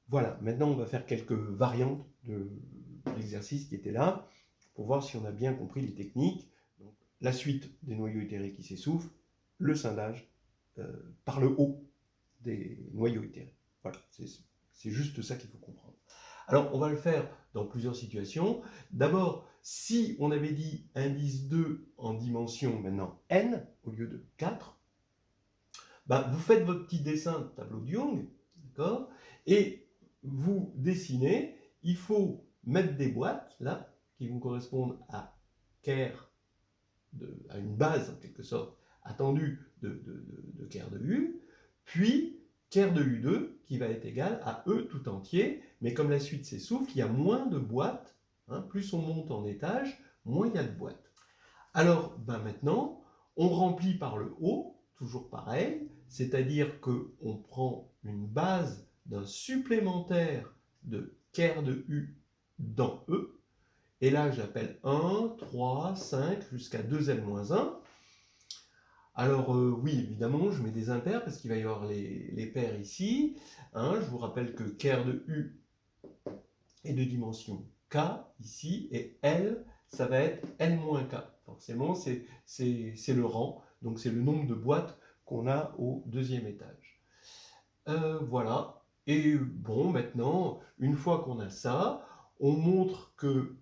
Voilà, maintenant on va faire quelques variantes de l'exercice qui était là, pour voir si on a bien compris les techniques. Donc, la suite des noyaux itérés qui s'essoufflent, le scindage par le haut des noyaux itérés. Voilà, c'est juste ça qu'il faut comprendre. Alors, on va le faire dans plusieurs situations. D'abord, si on avait dit indice 2 en dimension maintenant n au lieu de 4, ben, vous faites votre petit dessin de tableau de Young, d'accord, et vous dessinez. Il faut mettre des boîtes, là, qui vont correspondre à ker, à une base, en quelque sorte, attendue de ker de U, puis ker de U2, qui va être égal à E tout entier, mais comme la suite s'essouffle, il y a moins de boîtes, hein, plus on monte en étage, moins il y a de boîtes. Alors, ben maintenant, on remplit par le haut, toujours pareil, c'est-à-dire qu'on prend une base d'un supplémentaire de ker de U dans E, et là j'appelle 1, 3, 5, jusqu'à 2L-1. Alors oui, évidemment, je mets des impairs parce qu'il va y avoir les paires ici. Hein, je vous rappelle que ker de U est de dimension K ici, et L, ça va être N-K. Forcément, c'est le rang, donc c'est le nombre de boîtes qu'on a au deuxième étage. Voilà, et bon, maintenant, une fois qu'on a ça, on montre que,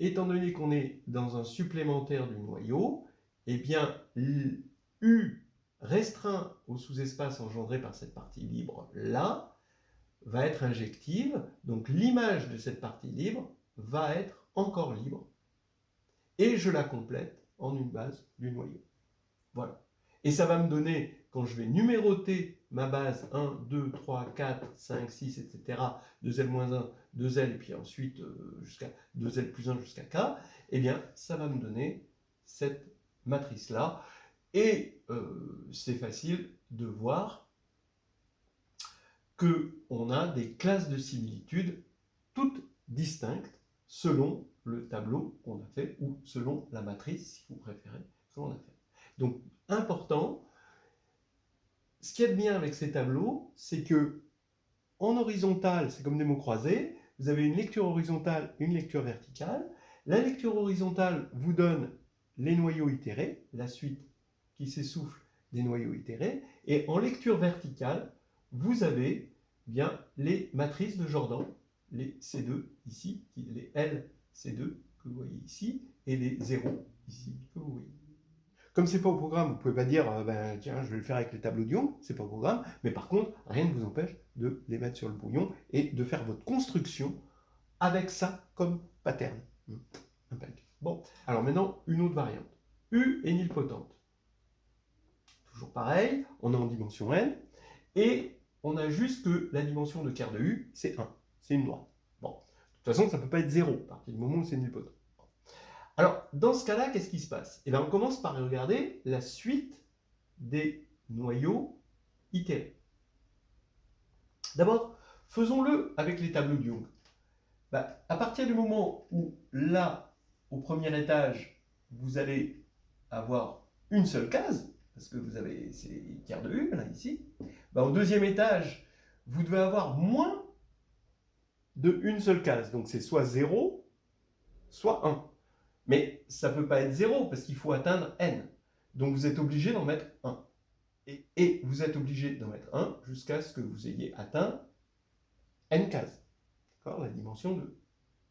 étant donné qu'on est dans un supplémentaire du noyau, eh bien, U restreint au sous-espace engendré par cette partie libre là, va être injective, donc l'image de cette partie libre va être encore libre, et je la complète en une base du noyau. Voilà. Et ça va me donner, quand je vais numéroter ma base 1, 2, 3, 4, 5, 6, etc., 2L-1, 2L, et puis ensuite jusqu'à 2L plus 1 jusqu'à K, eh bien, ça va me donner cette matrice-là. Et c'est facile de voir qu'on a des classes de similitudes toutes distinctes selon le tableau qu'on a fait, ou selon la matrice, si vous préférez, que l'on a fait. Donc, important, ce qu'il y a de bien avec ces tableaux, c'est que en horizontal, c'est comme des mots croisés, vous avez une lecture horizontale et une lecture verticale. La lecture horizontale vous donne les noyaux itérés, la suite qui s'essouffle des noyaux itérés, et en lecture verticale, vous avez bien les matrices de Jordan, les C2 ici, les LC2 que vous voyez ici, et les 0 ici que vous voyez. Comme c'est pas au programme, vous pouvez pas dire ben, tiens, je vais le faire avec les tableaux de Young, c'est pas au programme, mais par contre, rien ne vous empêche de les mettre sur le brouillon et de faire votre construction avec ça comme pattern. Bon, alors maintenant, une autre variante. U est nilpotente. Toujours pareil, on est en dimension n, et on a juste que la dimension de ker de U, c'est 1, c'est une droite. Bon, de toute façon, ça ne peut pas être 0 à partir du moment où c'est nilpotent. Alors, dans ce cas-là, qu'est-ce qui se passe? Eh bien, on commence par regarder la suite des noyaux itérés. D'abord, faisons-le avec les tableaux de Young. À partir du moment où, là, au premier étage, vous allez avoir une seule case, parce que vous avez ces quarts de U, là, ici, au deuxième étage, vous devez avoir moins de une seule case. Donc, c'est soit 0, soit 1. Mais ça ne peut pas être 0, parce qu'il faut atteindre n. Donc, vous êtes obligé d'en mettre 1. Et vous êtes obligé d'en mettre 1 jusqu'à ce que vous ayez atteint n cases. D'accord? La dimension 2.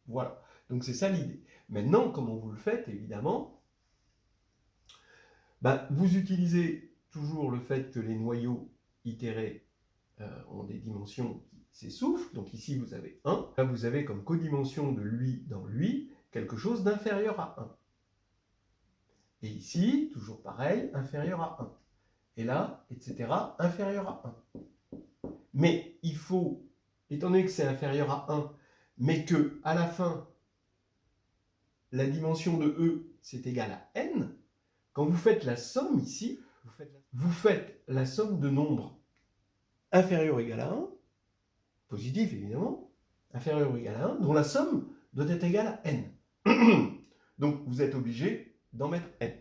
Voilà. Donc c'est ça l'idée. Maintenant, comment vous le faites, évidemment, vous utilisez toujours le fait que les noyaux itérés ont des dimensions qui s'essoufflent. Donc ici, vous avez 1. Là, vous avez comme codimension de lui dans lui quelque chose d'inférieur à 1. Et ici, toujours pareil, inférieur à 1. Et là, etc., inférieur à 1. Mais il faut, étant donné que c'est inférieur à 1, mais que à la fin, la dimension de E, c'est égal à n, quand vous faites la somme ici, vous faites la somme de nombres inférieurs ou égal à 1, positif évidemment, inférieur ou égal à 1, dont la somme doit être égale à n. Donc vous êtes obligé d'en mettre n.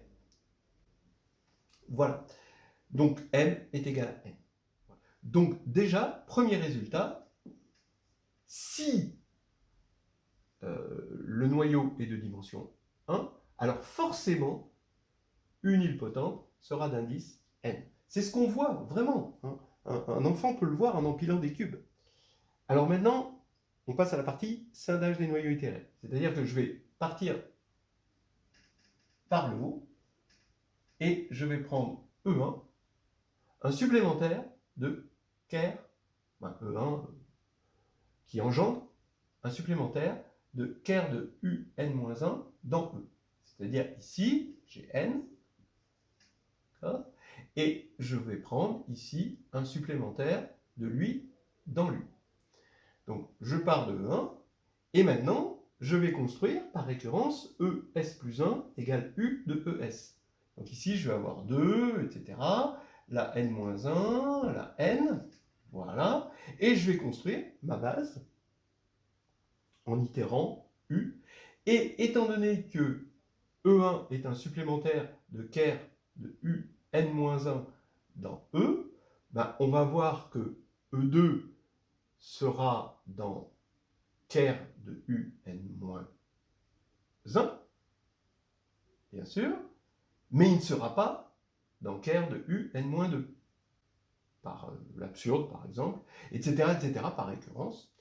Voilà. Donc m est égal à n. Donc déjà, premier résultat, Si le noyau est de dimension 1, alors forcément, une nilpotente sera d'indice n. C'est ce qu'on voit vraiment, hein. Un enfant peut le voir en empilant des cubes. Alors maintenant, on passe à la partie scindage des noyaux itérés. C'est-à-dire que je vais partir par le haut et je vais prendre E1, un supplémentaire de ker, E1 qui engendre un supplémentaire de ker de UN-1 dans E. C'est-à-dire ici, j'ai n, et je vais prendre ici un supplémentaire de lui dans lui. Donc je pars de E1, et maintenant je vais construire par récurrence ES plus 1 égale U de ES. Donc ici je vais avoir 2, etc. La n-1, la n, voilà. Et je vais construire ma base en itérant U. Et étant donné que E1 est un supplémentaire de ker de U n-1 dans E, ben on va voir que E2 sera dans ker de U n-1, bien sûr, mais il ne sera pas dans ker de U n-2, par l'absurde par exemple, etc., par récurrence.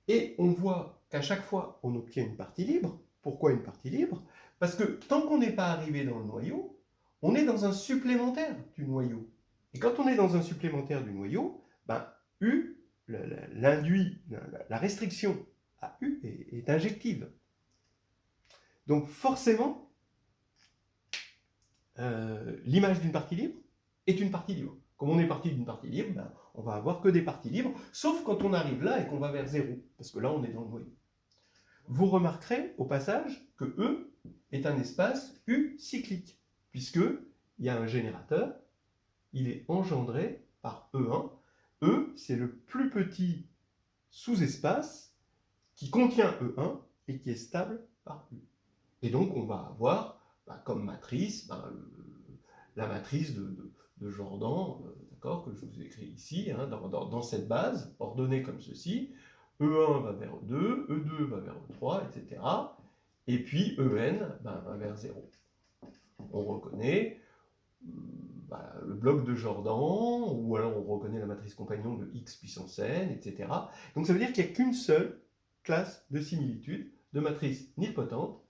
Et on voit qu'à chaque fois, on obtient une partie libre. Pourquoi une partie libre? Parce que tant qu'on n'est pas arrivé dans le noyau, on est dans un supplémentaire du noyau. Et quand on est dans un supplémentaire du noyau, ben, U, l'induit, la restriction à U est injective. Donc forcément, l'image d'une partie libre est une partie libre. Comme on est parti d'une partie libre, ben, on va avoir que des parties libres, sauf quand on arrive là et qu'on va vers 0, parce que là on est dans le noyau. Vous remarquerez au passage que E est un espace U cyclique, puisqu'il y a un générateur, il est engendré par E1. E, c'est le plus petit sous-espace qui contient E1 et qui est stable par U. Et donc on va avoir comme matrice la matrice de Jordan, d'accord, que je vous ai écrit ici, hein, dans cette base, ordonnée comme ceci. E1 va vers E2, E2 va vers E3, etc. Et puis En va vers 0. On reconnaît le bloc de Jordan, ou alors on reconnaît la matrice compagnon de x puissance n, etc. Donc ça veut dire qu'il n'y a qu'une seule classe de similitude de matrice nilpotente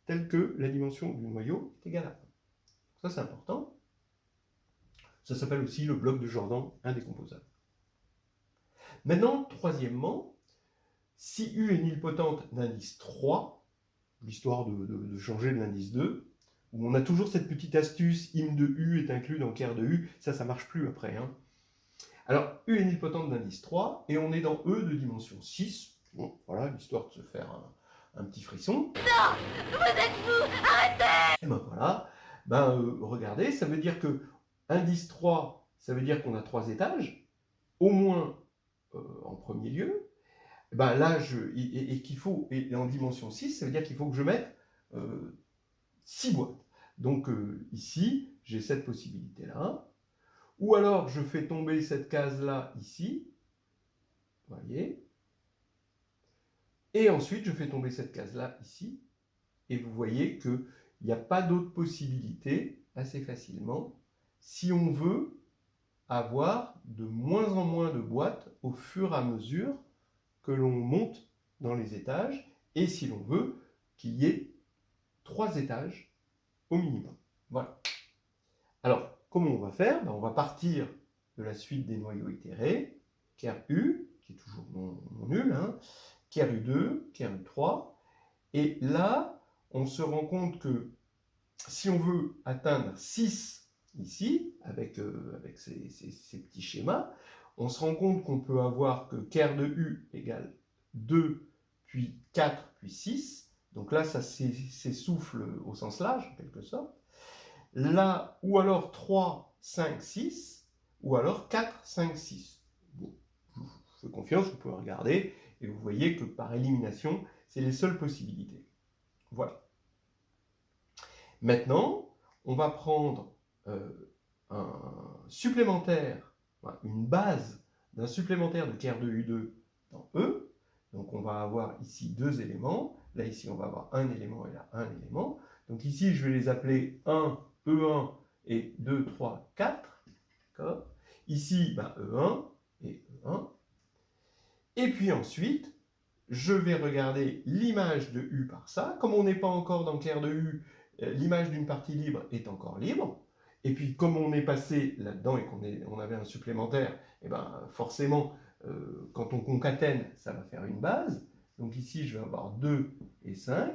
telle que la dimension du noyau est égale à 1. Ça c'est important. Ça s'appelle aussi le bloc de Jordan indécomposable. Maintenant, troisièmement, si U est nilpotente d'indice 3, l'histoire de changer de l'indice 2, où on a toujours cette petite astuce, im de U est inclus dans ker de U, ça ne marche plus après. Hein. Alors, U est nilpotente d'indice 3, et on est dans E de dimension 6. Bon, voilà, l'histoire de se faire un petit frisson. Non, vous êtes fou, arrêtez! Et ben voilà, regardez, ça veut dire que indice 3, ça veut dire qu'on a 3 étages, au moins en premier lieu. Là, et en dimension 6, ça veut dire qu'il faut que je mette 6 boîtes. Donc ici, j'ai cette possibilité-là. Ou alors, je fais tomber cette case-là ici. Vous voyez. Et ensuite, je fais tomber cette case-là ici. Et vous voyez qu'il n'y a pas d'autre possibilité assez facilement si on veut avoir de moins en moins de boîtes au fur et à mesure que l'on monte dans les étages, et si l'on veut qu'il y ait 3 étages au minimum. Voilà. Alors, comment on va faire? On va partir de la suite des noyaux itérés, ker U, qui est toujours non nul, hein, ker U2, ker U3, et là, on se rend compte que si on veut atteindre 6 ici, avec ces petits schémas, on se rend compte qu'on peut avoir que ker de U égale 2, puis 4, puis 6. Donc là, ça s'essouffle au sens large, en quelque sorte. Là, ou alors 3, 5, 6, ou alors 4, 5, 6. Bon, je vous fais confiance, vous pouvez regarder, et vous voyez que par élimination, c'est les seules possibilités. Voilà. Maintenant, on va prendre un supplémentaire, une base d'un supplémentaire de ker de U2 dans E, avoir ici deux éléments. Là, ici, on va avoir un élément et là, un élément. Donc ici, je vais les appeler 1, E1 et 2, 3, 4. D'accord ? Ici, ben, E1 et E1. Et puis ensuite, je vais regarder l'image de U par ça. Comme on n'est pas encore dans clair de U, l'image d'une partie libre est encore libre. Et puis, comme on est passé là-dedans et qu'on avait un supplémentaire, et ben, forcément, quand on concatène, ça va faire une base. Donc ici, je vais avoir 2 et 5.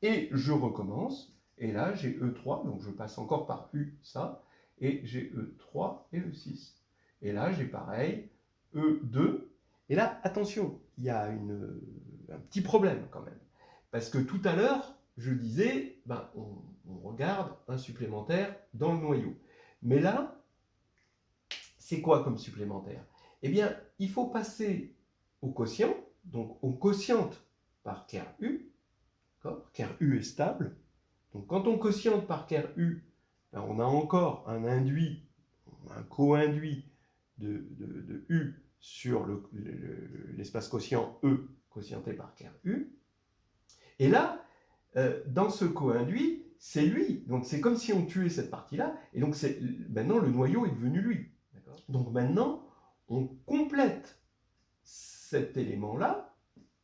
Et je recommence. Et là, j'ai E3, donc je passe encore par U, ça. Et j'ai E3 et le 6. Et là, j'ai pareil, E2. Et là, attention, il y a un petit problème quand même. Parce que tout à l'heure, je disais, ben, on regarde un supplémentaire dans le noyau. Mais là, c'est quoi comme supplémentaire? Eh bien, il faut passer au quotient. Donc, on quotiente par ker U. Ker U est stable. Donc, quand on quotiente par ker U, ben, on a encore un induit, un co-induit de U sur l'espace quotient E, quotienté par ker U. Et là, dans ce co-induit, c'est lui. Donc c'est comme si on tuait cette partie-là. Et donc maintenant, le noyau est devenu lui. Donc maintenant, on complète cet élément-là,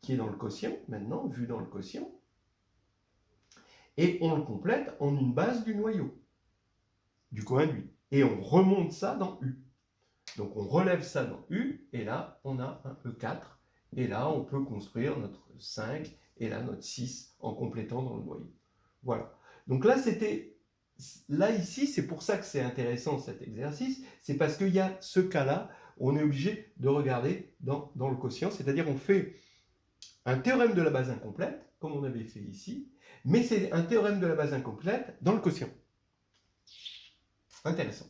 qui est dans le quotient, maintenant, vu dans le quotient, et on le complète en une base du noyau, du co-induit. Et on remonte ça dans U. Donc on relève ça dans U, et là, on a un E4. Et là, on peut construire notre 5, et là, notre 6, en complétant dans le noyau. Voilà. Donc là, ici, c'est pour ça que c'est intéressant cet exercice, c'est parce qu'il y a ce cas-là, on est obligé de regarder dans le quotient, c'est-à-dire on fait un théorème de la base incomplète, comme on avait fait ici, mais c'est un théorème de la base incomplète dans le quotient. Intéressant.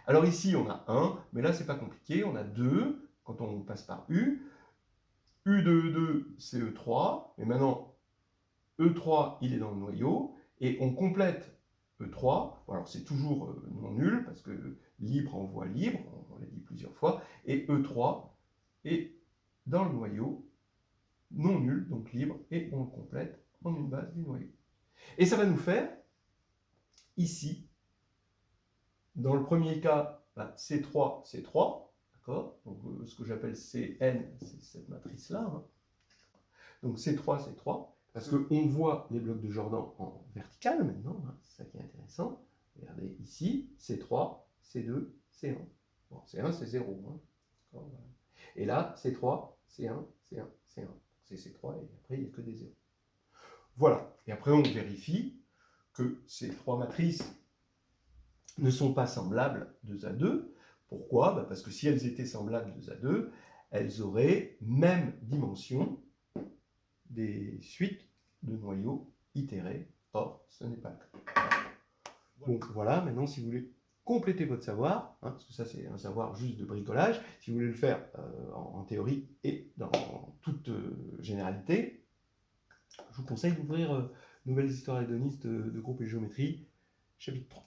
Alors ici, on a 1, mais là, c'est pas compliqué, on a 2, quand on passe par U. U de E2, c'est E3, mais maintenant, E3, il est dans le noyau, et on complète E3, alors c'est toujours non nul, parce que libre envoie libre, on l'a dit plusieurs fois, et E3 est dans le noyau, non nul, donc libre, et on le complète en une base du noyau. Et ça va nous faire, ici, dans le premier cas, C3, C3, d'accord? Donc ce que j'appelle Cn, c'est cette matrice-là. Hein. Donc C3, C3. Parce qu'on voit les blocs de Jordan en vertical maintenant, hein, c'est ça qui est intéressant. Regardez ici, C3, C2, C1. Bon, C1, c'est 0. Hein. Voilà. Et là, C3, C1, C1, C1. C'est C3 et après, il n'y a que des 0. Voilà. Et après, on vérifie que ces trois matrices ne sont pas semblables 2 à 2. Pourquoi? Parce que si elles étaient semblables 2 à 2, elles auraient même dimension des suites de noyaux itérés. Or, ce n'est pas le cas. Donc voilà, maintenant si vous voulez compléter votre savoir, hein, parce que ça c'est un savoir juste de bricolage, si vous voulez le faire en théorie et dans toute généralité, je vous conseille d'ouvrir Nouvelles histoires hédonistes de groupe et géométrie, chapitre 3.